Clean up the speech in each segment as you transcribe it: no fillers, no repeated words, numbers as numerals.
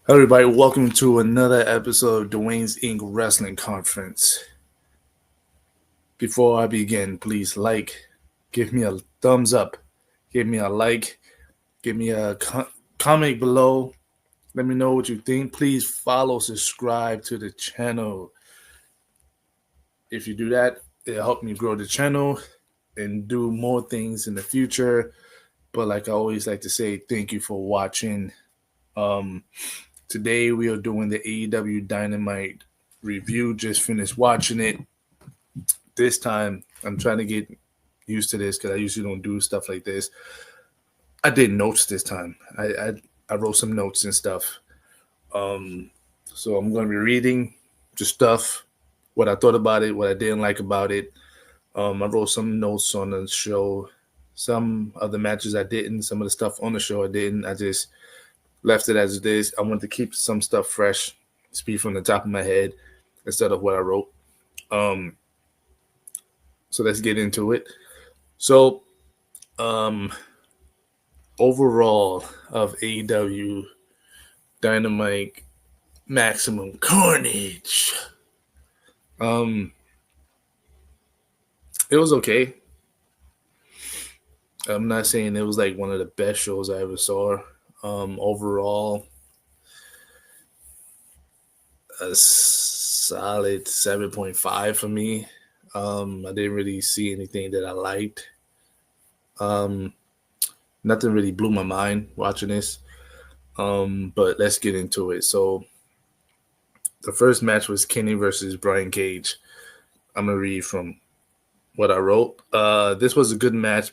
Hello, everybody. Welcome to another episode of Dwayne's Inc. Wrestling Conference. Before I begin, please give me a thumbs up, give me a like, give me a comment below. Let me know what you think. Please follow, subscribe to the channel. If you do that, it'll help me grow the channel and do more things in the future. But like I always like to say, thank you for watching. Um, Today we are doing the AEW Dynamite review. Just finished watching it. This time I'm trying to get used to this because I usually don't do stuff like this. I did notes this time. I wrote some notes and stuff. Um, so I'm going to be reading the stuff, what I thought about it, what I didn't like about it. I wrote some notes on the show. Some of the matches I didn't. Some of the stuff on the show I didn't. I just left it as it is. I wanted to keep some stuff fresh, speak from the top of my head instead of what I wrote. Um, so let's get into it. So, um, overall of AEW Dynamite Maximum Carnage, um, it was okay. I'm not saying it was like one of the best shows I ever saw. Overall, a solid 7.5 for me. I didn't really see anything that I liked. Um, Nothing really blew my mind watching this. But let's get into it. So the first match was Kenny versus Brian Cage. I'm gonna read from what I wrote. This was a good match.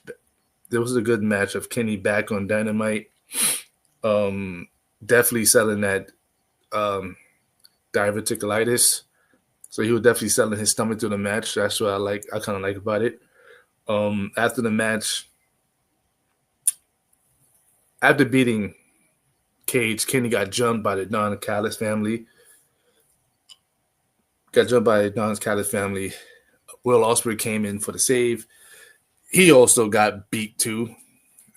There was a good match of Kenny back on Dynamite. Definitely selling that diverticulitis. So he was definitely selling his stomach through the match. That's what I like. I kind of like about it. After the match, after beating Cage, Kenny got jumped by the Don Callis family. Will Ospreay came in for the save. He also got beat too.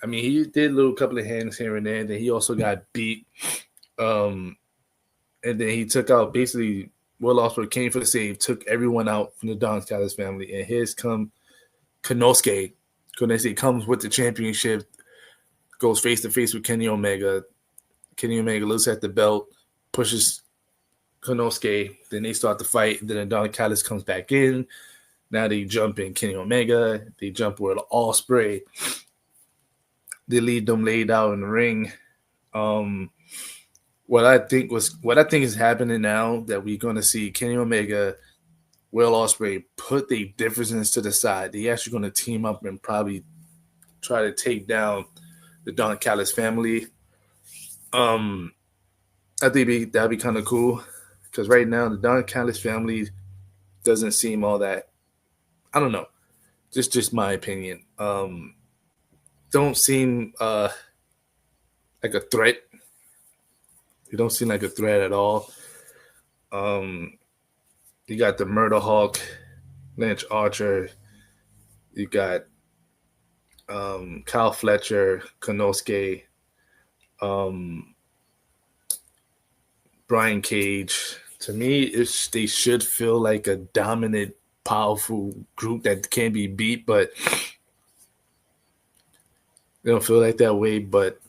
I mean, he did a little couple of hands here and there. And then he also got beat. And then he took out basically Will Ospreay came for the save, took everyone out from the Don Callis family, and here's come Konosuke. Konosuke comes with the championship, goes face to face with Kenny Omega. Kenny Omega looks at the belt, pushes Konosuke. Then they start the fight. Then the Don Callis comes back in. Now they jump in Kenny Omega. They jump with Ospreay. They leave them laid out in the ring. What I think is happening now that we're going to see Kenny Omega, Will Ospreay put the differences to the side. They actually going to team up and probably try to take down the Don Callis family. I think that'd be kind of cool because right now the Don Callis family doesn't seem all that. I don't know, just my opinion. Don't seem like a threat. They don't seem like a threat at all. You got the Murder Hawk, Lynch Archer. You got Kyle Fletcher, Konosuke, Brian Cage. To me, they should feel like a dominant, powerful group that can't be beat, but they don't feel like that way. But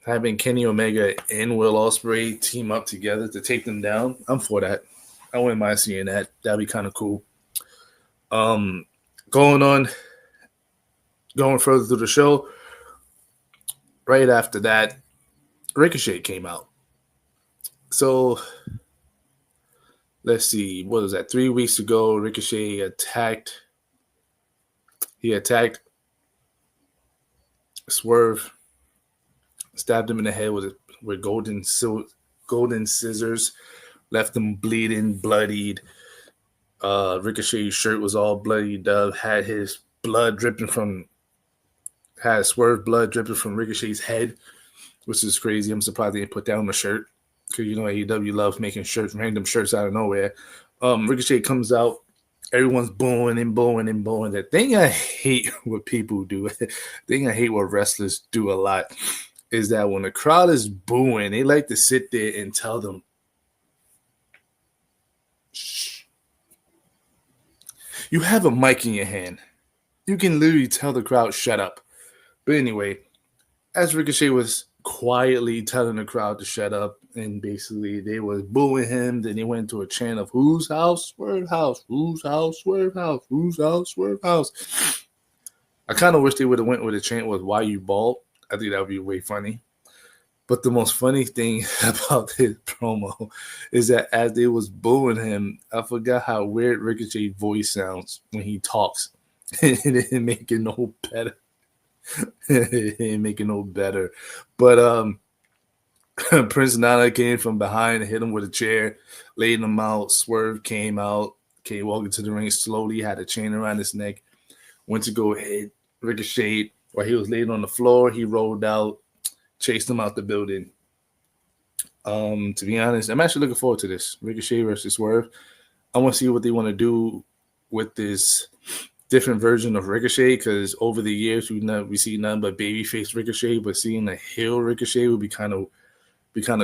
having Kenny Omega and Will Ospreay team up together to take them down, I'm for that. I wouldn't mind seeing that. That'd be kind of cool. Going further through the show, right after that, Ricochet came out. So let's see, what was that? 3 weeks ago, Ricochet attacked. He attacked Swerve, stabbed him in the head with golden scissors, left him bleeding, bloodied. Ricochet's shirt was all bloodied up, had his blood dripping from, had Swerve blood dripping from Ricochet's head, which is crazy. I'm surprised they didn't put that on the shirt because you know AEW loves making random shirts out of nowhere. Ricochet comes out, everyone's booing and booing and booing. The thing I hate what people do, the thing I hate what wrestlers do a lot, is that when the crowd is booing, they like to sit there and tell them, shh. You have a mic in your hand. You can literally tell the crowd, shut up. But anyway, as Ricochet was quietly telling the crowd to shut up, and basically they was booing him, then he went to a chant of whose house? Swerve house. Whose house? Swerve house. Whose house? Swerve house. I kind of wish they would have went with a chant was why you bald. I think that would be way funny. But the most funny thing about his promo is that as they was booing him, I forgot how weird Ricochet's voice sounds when he talks. It didn't make it no better. It didn't make it no better. But Prince Nana came from behind and hit him with a chair, laid him out. Swerve came out, came walking to the ring slowly, had a chain around his neck, went to go hit Ricochet while he was laid on the floor. He rolled out, chased him out the building. To be honest, I'm actually looking forward to this Ricochet versus Swerve. I want to see what they want to do with this different version of Ricochet, because over the years we see nothing but babyface Ricochet, but seeing a heel Ricochet would be kind of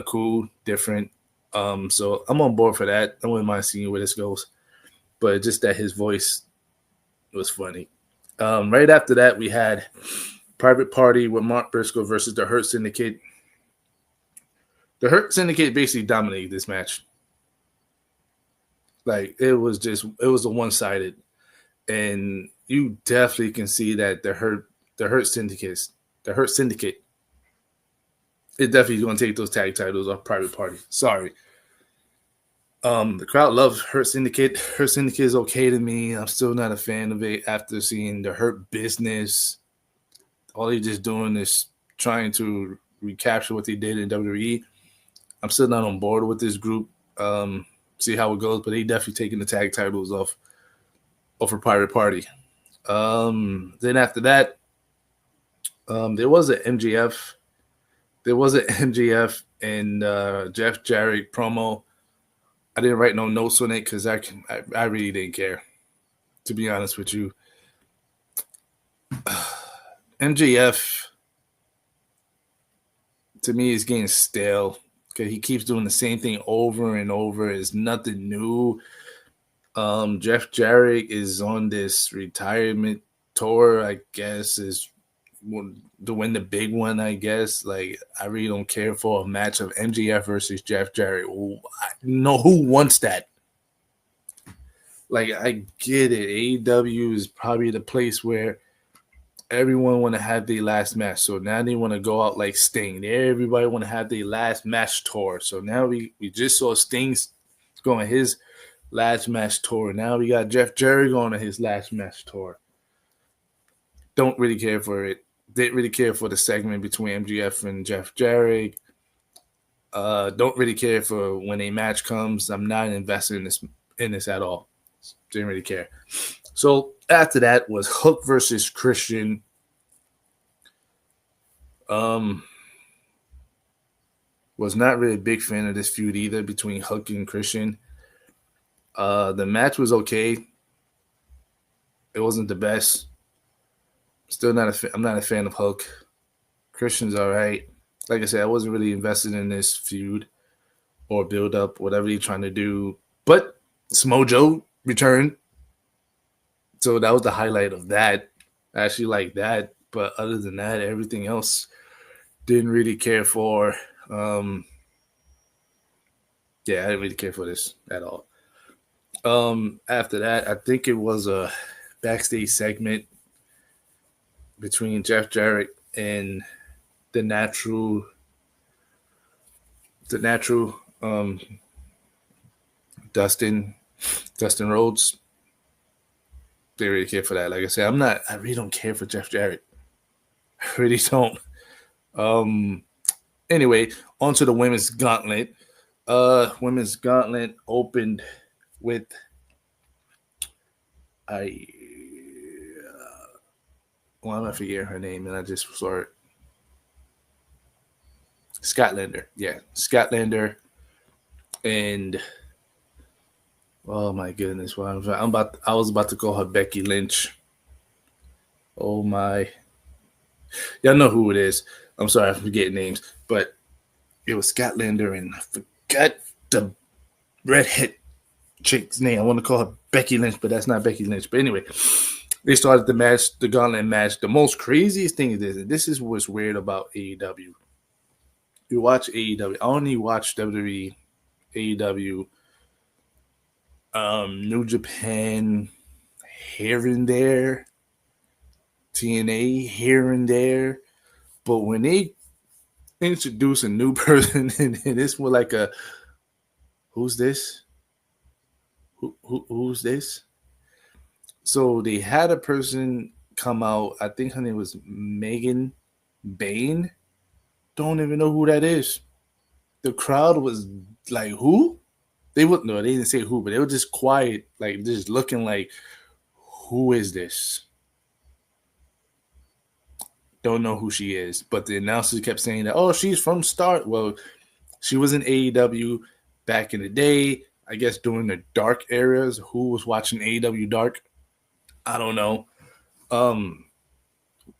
cool, different. So I'm on board for that. I wouldn't mind seeing where this goes, but just that his voice was funny. Right after that, we had Private Party with Mark Briscoe versus the Hurt Syndicate. The Hurt Syndicate basically dominated this match. Like it was a one-sided, and you definitely can see that the Hurt Syndicate, it definitely going to take those tag titles off Private Party. Sorry. The crowd loves Hurt Syndicate. Hurt Syndicate is okay to me. I'm still not a fan of it after seeing the Hurt Business. All they're just doing is trying to recapture what they did in WWE. I'm still not on board with this group. See how it goes, but they definitely taking the tag titles off of Private Party. Then after that, there was an MJF. There was an MJF and Jeff Jarrett promo. I didn't write no notes on it because I really didn't care, to be honest with you. MJF, to me, is getting stale because he keeps doing the same thing over and over. It's nothing new. Jeff Jarrett is on this retirement tour, I guess, is to win the big one, I guess. Like, I really don't care for a match of MJF versus Jeff Jarrett. I know who wants that. Like, I get it. AEW is probably the place where everyone want to have their last match. So now they want to go out like Sting. Everybody want to have their last match tour. So now we just saw Sting's going his last match tour. Now we got Jeff Jarrett going on his last match tour. Don't really care for it. Didn't really care for the segment between MJF and Jeff Jarrett. Don't really care for when a match comes. I'm not invested in this at all. Didn't really care. So after that was Hook versus Christian. Was not really a big fan of this feud either between Hook and Christian. The match was okay. It wasn't the best. Still I'm not a fan of Hook. Christian's all right. Like I said, I wasn't really invested in this feud or build up, whatever you're trying to do. But Smojo returned. So that was the highlight of that. I actually like that. But other than that, everything else didn't really care for. Yeah, I didn't really care for this at all. After that, I think it was a backstage segment between Jeff Jarrett and the natural Dustin Rhodes. They really care for that. Like I said, I really don't care for Jeff Jarrett. I really don't. Anyway, on to the women's gauntlet. Women's gauntlet opened with why am I forgetting her name? And I just saw it. Scotlander. Yeah, Scotlander. And oh my goodness, I was about to call her Becky Lynch. Oh my. Y'all know who it is. I'm sorry, I forget names, but it was Scotlander and I forgot the redhead chick's name. I want to call her Becky Lynch, but that's not Becky Lynch. But anyway, they started the match, the gauntlet match. The most craziest thing is this, and this is what's weird about AEW. You watch AEW. I only watch WWE, AEW, New Japan here and there, TNA here and there. But when they introduce a new person and it's more like a who's this? Who's this? So they had a person come out. I think her name was Megan Bain. Don't even know who that is. The crowd was like, who? They would no, they didn't say who, but they were just quiet, like just looking like, who is this? Don't know who she is. But the announcers kept saying that, oh, she's from Start. Well, she was in AEW back in the day. I guess during the dark eras. Who was watching AEW Dark? I don't know.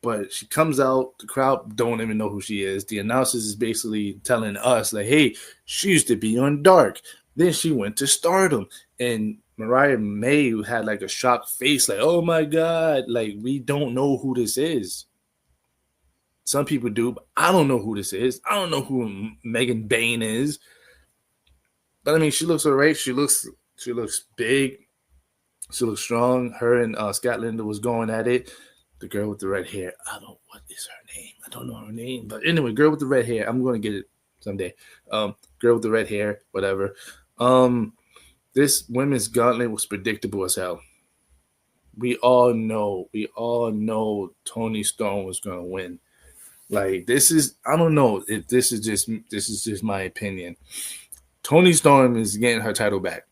But she comes out, the crowd don't even know who she is. The announcers is basically telling us, like, hey, she used to be on Dark. Then she went to Stardom. And Mariah May had like a shocked face, like, oh my God, like, we don't know who this is. Some people do, but I don't know who this is. I don't know who Megan Bain is. But I mean, she looks all right. She looks big. She looks strong. Her and Scotland was going at it. The girl with the red hair. What is her name? I don't know her name. But anyway, girl with the red hair. I'm going to get it someday. Girl with the red hair, whatever. This women's gauntlet was predictable as hell. We all know Toni Storm was going to win. Like, this is, I don't know if this is just my opinion. Toni Storm is getting her title back.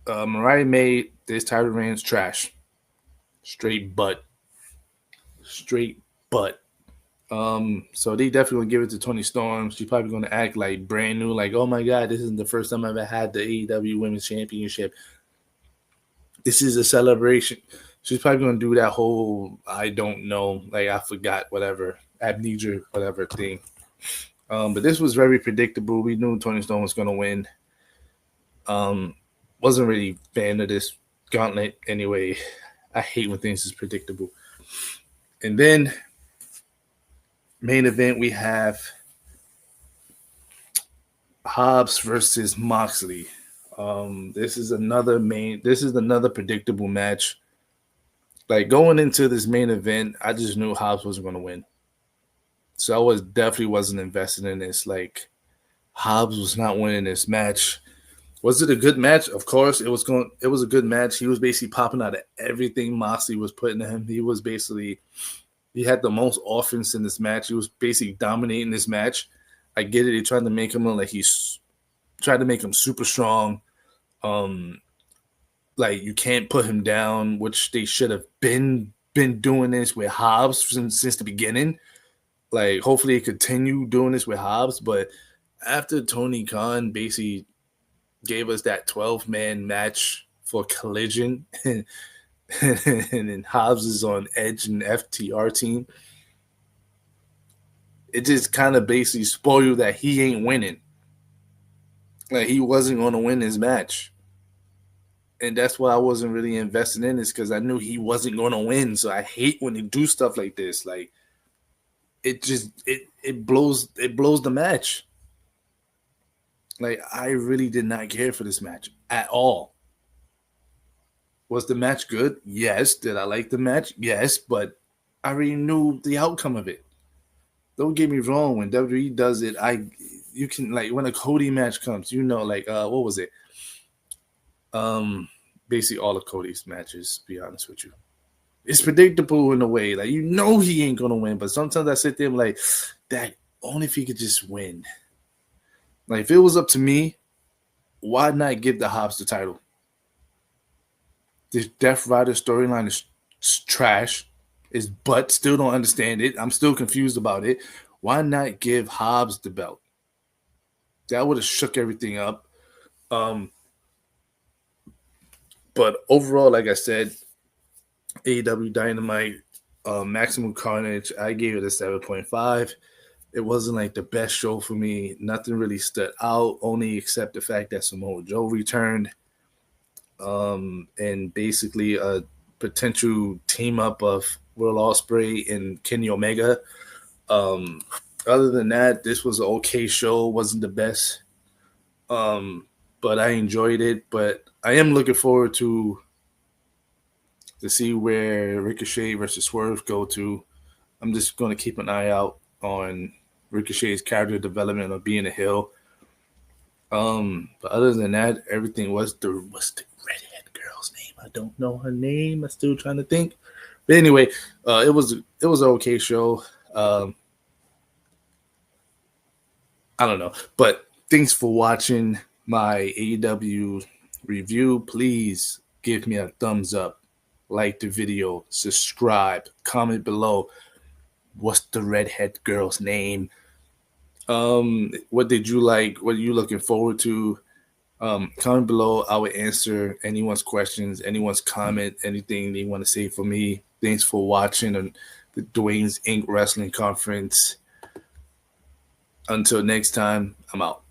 Mariah May, this title reign's trash. Straight butt. So they definitely give it to Toni Storm. She's probably going to act like brand new, like, oh my God, this isn't the first time I've ever had the AEW Women's Championship. This is a celebration. She's probably going to do that whole, I don't know, like, I forgot, whatever, amnesia, whatever thing. But this was very predictable. We knew Toni Storm was going to win. Wasn't really a fan of this gauntlet anyway. I hate when things is predictable. And then main event, we have Hobbs versus Moxley. This is another predictable match. Like, going into this main event, I just knew Hobbs wasn't going to win. So I definitely wasn't invested in this. Like, Hobbs was not winning this match. Was it a good match? Of course, it was a good match. He was basically popping out of everything Moxley was putting to him. He had the most offense in this match. He was basically dominating this match. I get it. They tried to make him look like tried to make him super strong. Like, you can't put him down, which they should have been doing this with Hobbs since the beginning. Like, hopefully they continue doing this with Hobbs. But after Tony Khan basically gave us that 12-man match for Collision, and then Hobbs is on Edge and FTR team, it just kind of basically spoiled that he ain't winning. Like, he wasn't going to win his match. And that's why I wasn't really invested in this, because I knew he wasn't going to win. So I hate when they do stuff like this. Like, it blows the match. Like, I really did not care for this match at all. Was the match good? Yes. Did I like the match? Yes. But I already knew the outcome of it. Don't get me wrong. When WWE does it, you can, like, when a Cody match comes, like, what was it? Basically all of Cody's matches, to be honest with you. It's predictable in a way. Like, he ain't gonna win, but sometimes I sit there and like, that only if he could just win. Like, if it was up to me, why not give the Hobbs the title? This Death Rider storyline is trash. His butt, still don't understand it. I'm still confused about it. Why not give Hobbs the belt? That would have shook everything up. But overall, like I said, AEW Dynamite, Maximum Carnage, I gave it a 7.5. It wasn't like the best show for me. Nothing really stood out, only except the fact that Samoa Joe returned. And basically a potential team up of Will Ospreay and Kenny Omega. Um, Other than that, this was an okay show. Wasn't the best, but I enjoyed it. But I am looking forward to see where Ricochet versus Swerve go to. I'm just going to keep an eye out on Ricochet's character development of being a heel. But other than that, everything was the redhead girl's name. I don't know her name. I'm still trying to think. But anyway, it was an okay show. I don't know, but thanks for watching my AEW review. Please give me a thumbs up, like the video, subscribe, comment below. What's the redhead girl's name? What did you like? What are you looking forward to? Comment below. I will answer anyone's questions, anyone's comment, anything they want to say for me. Thanks for watching on the Dwayne's Inc. Wrestling Conference. Until next time, I'm out.